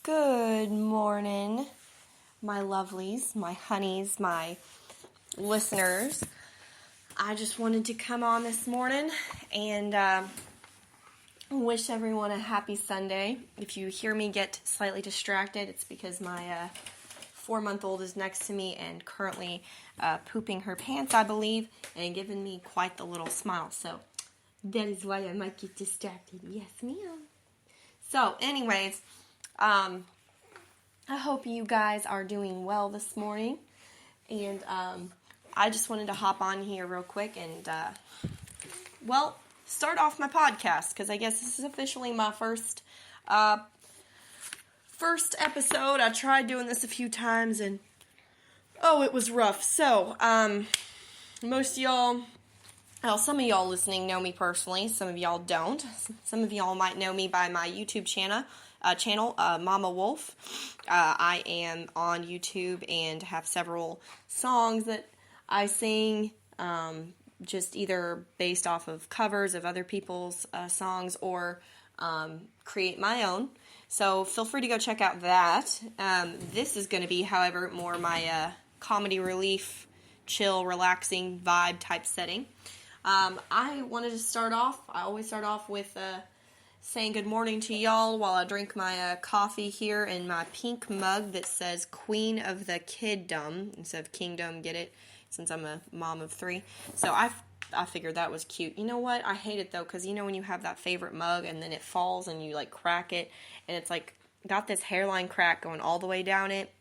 Good morning, my lovelies, my honeys, my listeners. I just wanted to come on this morning and wish everyone a happy Sunday. If you hear me get slightly distracted, it's because my 4-month-old is next to me and currently pooping her pants, I believe, and giving me quite the little smile. So that is why I might get distracted. Yes, ma'am. So, anyways, I hope you guys are doing well this morning, and I just wanted to hop on here real quick and, start off my podcast, because I guess this is officially my first episode. I tried doing this a few times, and, it was rough. So, most of y'all, some of y'all listening know me personally, some of y'all don't. Some of y'all might know me by my YouTube channel, MamaWolf. I am on YouTube and have several songs that I sing, just either based off of covers of other people's songs or create my own. So feel free to go check out that. This is going to be, however, more my comedy relief, chill, relaxing vibe type setting. I wanted to start off, I always start off with saying good morning to y'all while I drink my coffee here in my pink mug that says Queen of the Kiddom instead of Kingdom, get it? Since I'm a mom of 3. So I figured that was cute. You know what? I hate it though, because you know when you have that favorite mug and then it falls and you like crack it and it's like got this hairline crack going all the way down it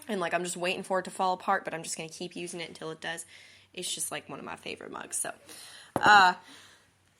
and like I'm just waiting for it to fall apart, but I'm just going to keep using it until it does. It's just like one of my favorite mugs. So,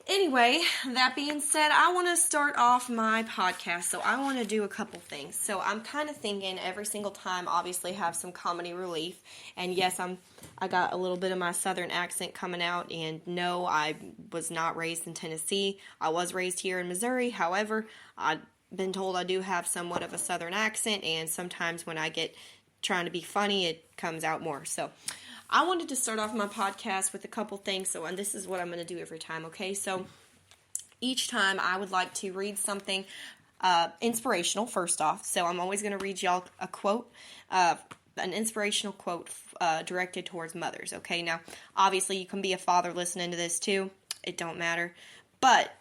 anyway, that being said, I want to start off my podcast. So I want to do a couple things. So I'm kind of thinking every single time, obviously, have some comedy relief. And yes, I got a little bit of my southern accent coming out. And no, I was not raised in Tennessee. I was raised here in Missouri. However, I've been told I do have somewhat of a southern accent. And sometimes when I get trying to be funny, it comes out more. So I wanted to start off my podcast with a couple things, and this is what I'm going to do every time, okay? So each time I would like to read something inspirational, first off. So I'm always going to read y'all a quote, an inspirational quote directed towards mothers, okay? Now, obviously, you can be a father listening to this, too. It don't matter. But,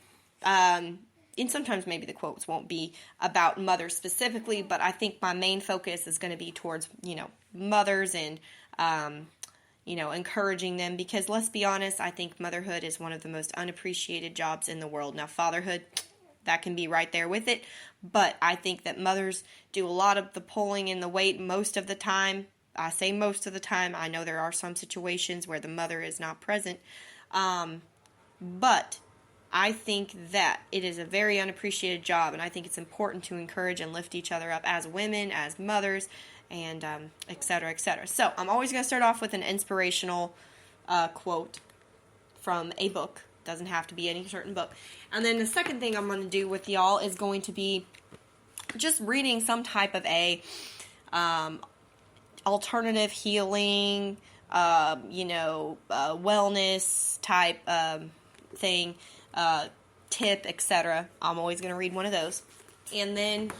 and sometimes maybe the quotes won't be about mothers specifically, but I think my main focus is going to be towards, mothers and encouraging them, because let's be honest, I think motherhood is one of the most unappreciated jobs in the world. Now, fatherhood, that can be right there with it, but I think that mothers do a lot of the pulling and the weight most of the time. I say most of the time. I know there are some situations where the mother is not present, but I think that it is a very unappreciated job, and I think it's important to encourage and lift each other up as women, as mothers, and et cetera, et cetera. So I'm always going to start off with an inspirational quote from a book. Doesn't have to be any certain book. And then the second thing I'm going to do with y'all is going to be just reading some type of a alternative healing, wellness type thing, tip, etc. I'm always going to read one of those. And then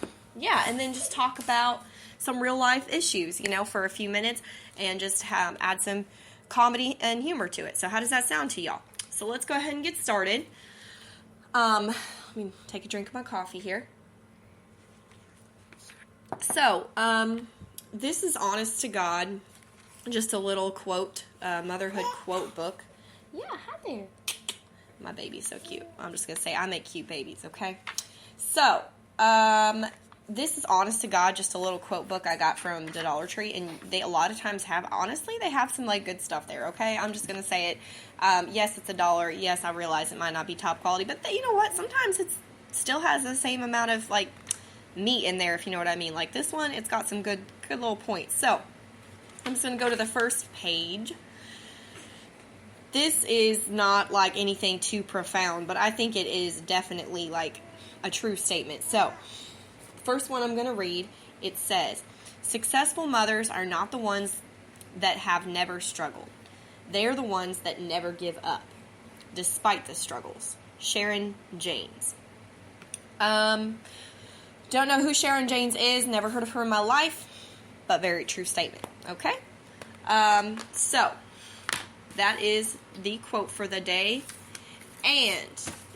just talk about some real life issues, for a few minutes, and just add some comedy and humor to it. So how does that sound to y'all? So let's go ahead and get started. Let me take a drink of my coffee here. So, this is honest to God, just a little quote, motherhood quote book. Yeah, hi there. My baby's so cute. I'm just going to say I make cute babies, okay? So, this is honest to God, just a little quote book I got from the Dollar Tree, and they a lot of times have some good stuff there, okay? I'm just going to say it. Yes, it's $1. Yes, I realize it might not be top quality, but you know what? Sometimes it still has the same amount of, meat in there, if you know what I mean. Like this one, it's got some good little points. So, I'm just going to go to the first page. This is not, anything too profound, but I think it is definitely, a true statement. So, first one I'm going to read, it says, "Successful mothers are not the ones that have never struggled. They're the ones that never give up, despite the struggles." Sharon James. Don't Don't know who Sharon James is, never heard of her in my life, but very true statement, okay? So, that is the quote for the day. And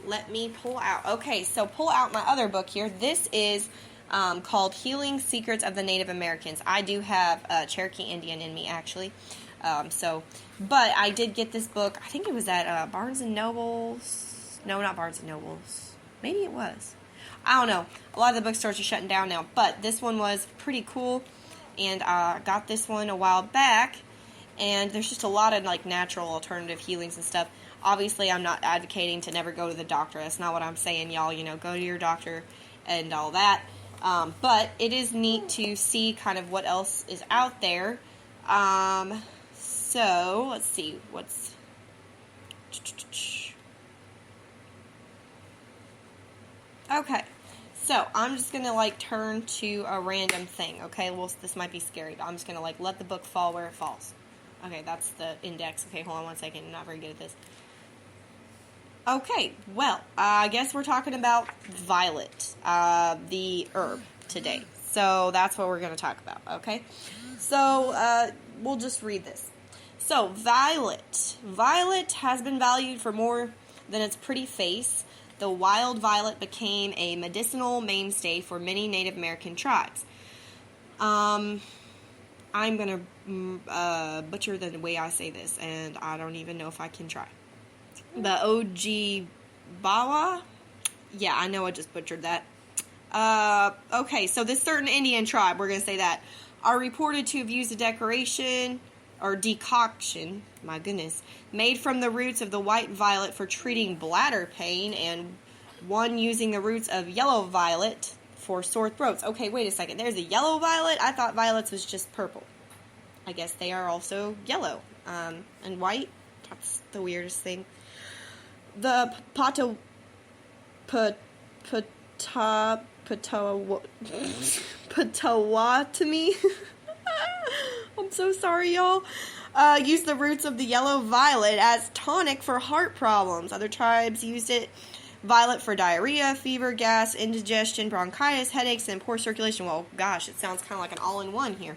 let me pull out, okay, so pull out my other book here. This is called Healing Secrets of the Native Americans. I do have Cherokee Indian in me, actually. But I did get this book, I think it was at Barnes & Noble's. No, not Barnes & Noble's. Maybe it was. I don't know. A lot of the bookstores are shutting down now, but this one was pretty cool, and I got this one a while back, and there's just a lot of, like, natural alternative healings and stuff. Obviously, I'm not advocating to never go to the doctor. That's not what I'm saying, y'all. You know, go to your doctor and all that. But it is neat to see kind of what else is out there. So, let's see. Okay. So, I'm just going to, like, turn to a random thing, okay? Well, this might be scary, but I'm just going to, like, let the book fall where it falls. Okay, that's the index. Okay, hold on one second. I'm not very good at this. Okay, well, I guess we're talking about violet, the herb, today. So, that's what we're going to talk about, okay? So, we'll just read this. So, violet. Violet has been valued for more than its pretty face. The wild violet became a medicinal mainstay for many Native American tribes. I'm going to butcher the way I say this, and I don't even know if I can try. The Ojibwa? Yeah, I know I just butchered that. Okay, so this certain Indian tribe, we're going to say that, are reported to have used a decoction, my goodness, made from the roots of the white violet for treating bladder pain, and one using the roots of yellow violet for sore throats. Okay, wait a second. There's a yellow violet? I thought violets was just purple. I guess they are also yellow. And white? That's the weirdest thing. The Potawatomi. I'm so sorry, y'all. Use the roots of the yellow violet as tonic for heart problems. Other tribes used violet for diarrhea, fever, gas, indigestion, bronchitis, headaches, and poor circulation. Well, gosh, it sounds kind of like an all-in-one here.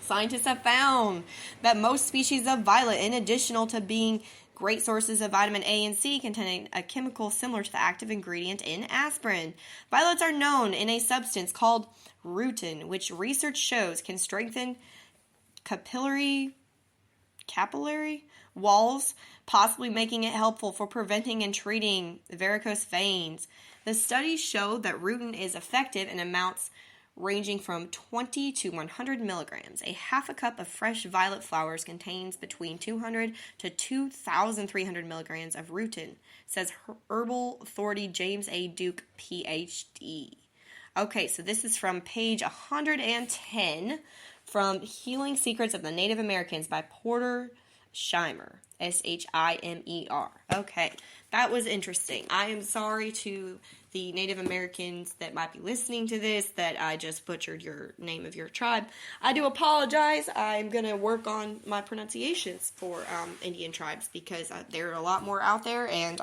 Scientists have found that most species of violet, in addition to being great sources of vitamin A and C, contain a chemical similar to the active ingredient in aspirin. Violets are known in a substance called rutin, which research shows can strengthen capillary walls, possibly making it helpful for preventing and treating varicose veins. The studies show that rutin is effective in amounts ranging from 20 to 100 milligrams. A half a cup of fresh violet flowers contains between 200 to 2,300 milligrams of rutin, says herbal authority James A. Duke, Ph.D. Okay, so this is from page 110 from Healing Secrets of the Native Americans by Porter Shimer, Shimer. Okay, that was interesting. I am sorry to the Native Americans that might be listening to this that I just butchered your name of your tribe. I do apologize. I'm going to work on my pronunciations for Indian tribes because there are a lot more out there and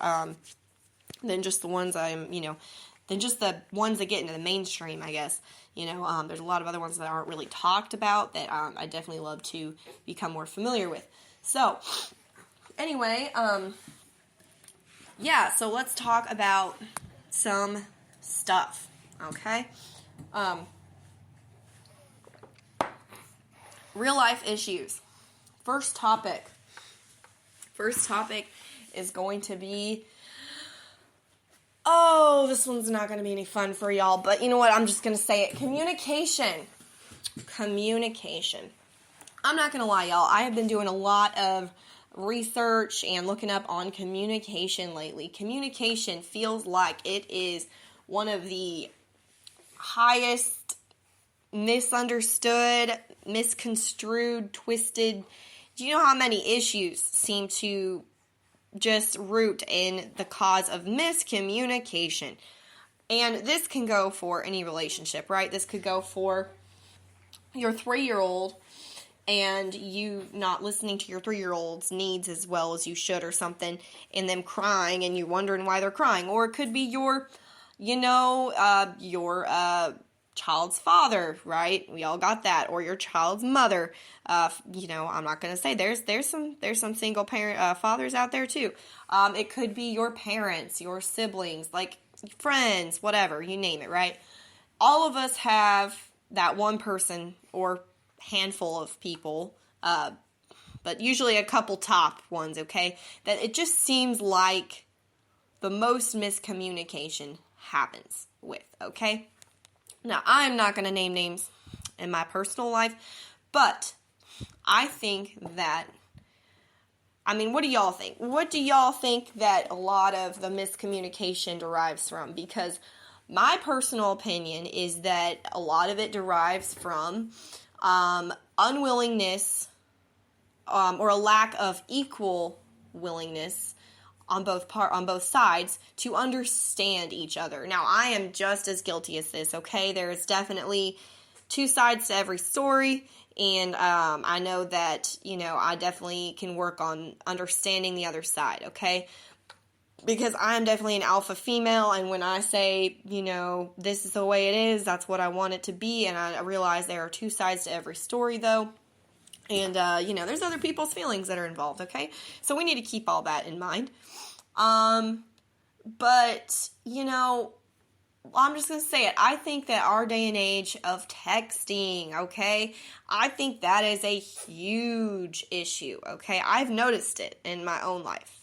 than just the ones than just the ones that get into the mainstream, I guess. There's a lot of other ones that aren't really talked about that I definitely love to become more familiar with. So, anyway, so let's talk about some stuff, okay? Real life issues. First topic is going to be, this one's not going to be any fun for y'all, but you know what, I'm just going to say it. Communication. I'm not going to lie, y'all, I have been doing a lot of research and looking up on communication lately. Communication feels like it is one of the highest misunderstood, misconstrued, twisted. Do you know how many issues seem to just root in the cause of miscommunication? And this can go for any relationship, right? This could go for your 3-year-old and you not listening to your 3-year-old's needs as well as you should or something, and them crying and you wondering why they're crying. Or it could be your your child's father, right? We all got that. Or your child's mother. I'm not going to say there's some single parent fathers out there too. It could be your parents, your siblings, like friends, whatever, you name it, right? All of us have that one person or handful of people, but usually a couple top ones, okay? That it just seems like the most miscommunication happens with, okay? Now, I'm not going to name names in my personal life, but I think that, what do y'all think? What do y'all think that a lot of the miscommunication derives from? Because my personal opinion is that a lot of it derives from unwillingness or a lack of equal willingness on both sides to understand each other. Now, I am just as guilty as this, okay? There's definitely two sides to every story, and I know that, I definitely can work on understanding the other side, okay? Because I'm definitely an alpha female, and when I say, this is the way it is, that's what I want it to be, and I realize there are two sides to every story, though. And, there's other people's feelings that are involved, okay? So we need to keep all that in mind. But, I'm just going to say it. I think that our day and age of texting, okay, I think that is a huge issue, okay? I've noticed it in my own life.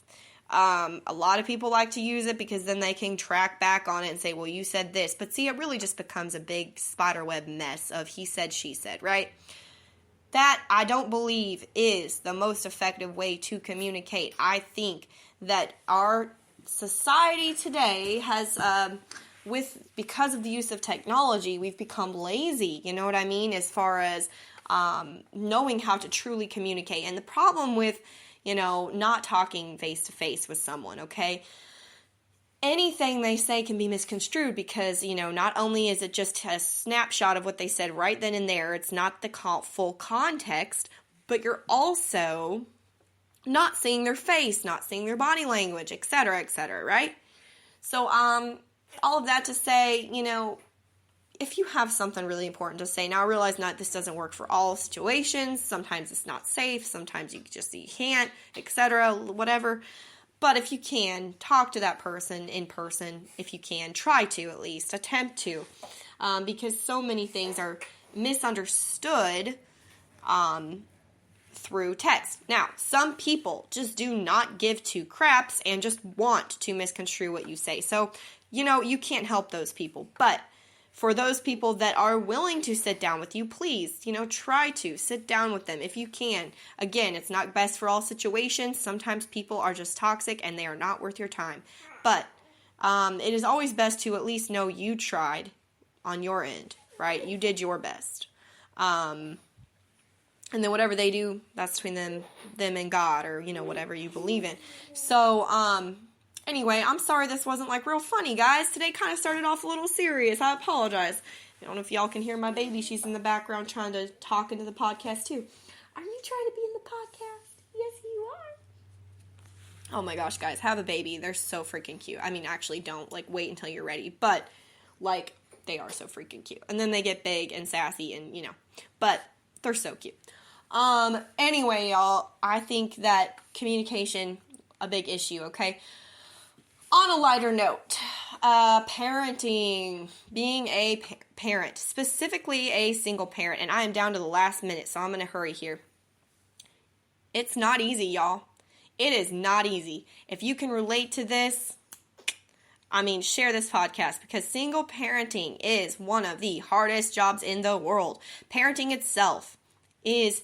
A lot of people like to use it because then they can track back on it and say, well, you said this. But see, it really just becomes a big spiderweb mess of he said, she said, right? That, I don't believe, is the most effective way to communicate. I think that our society today has, because of the use of technology, we've become lazy, you know what I mean, as far as knowing how to truly communicate. And the problem with, not talking face-to-face with someone, okay? Anything they say can be misconstrued because, not only is it just a snapshot of what they said right then and there, it's not the full context, but you're also not seeing their face, not seeing their body language, etc., right? So, all of that to say, if you have something really important to say, now I realize this doesn't work for all situations, sometimes it's not safe, sometimes you can't, etc., whatever. But if you can, talk to that person in person. If you can, try to at least, attempt to. Because so many things are misunderstood through text. Now, some people just do not give two craps and just want to misconstrue what you say. So, you can't help those people. But for those people that are willing to sit down with you, please, try to sit down with them if you can. Again, it's not best for all situations. Sometimes people are just toxic and they are not worth your time. But it is always best to at least know you tried on your end, right? You did your best. And then whatever they do, that's between them and God, or, whatever you believe in. So, anyway, I'm sorry this wasn't, real funny, guys. Today kind of started off a little serious. I apologize. I don't know if y'all can hear my baby. She's in the background trying to talk into the podcast, too. Are you trying to be in the podcast? Yes, you are. Oh, my gosh, guys. Have a baby. They're so freaking cute. Actually, don't, wait until you're ready. But, they are so freaking cute. And then they get big and sassy and, But they're so cute. Anyway, y'all, I think that communication, a big issue, okay? On a lighter note, parenting, being a parent, specifically a single parent, and I am down to the last minute, so I'm going to hurry here. It's not easy, y'all. It is not easy. If you can relate to this, share this podcast, because single parenting is one of the hardest jobs in the world. Parenting itself is,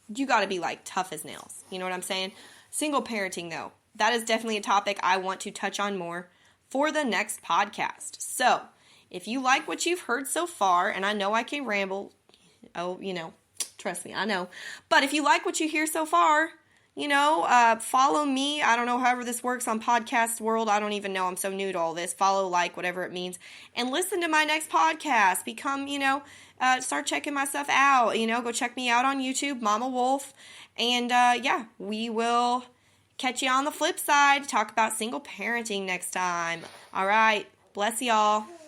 you got to be tough as nails. You know what I'm saying? Single parenting, though, that is definitely a topic I want to touch on more for the next podcast. So, if you like what you've heard so far, and I know I can ramble, trust me, I know. But if you like what you hear so far, follow me. I don't know however this works on podcast world. I don't even know. I'm so new to all this. Follow, whatever it means. And listen to my next podcast. Become, start checking my stuff out. Go check me out on YouTube, MamaWolf. And, we will catch you on the flip side. Talk about single parenting next time. All right. Bless y'all.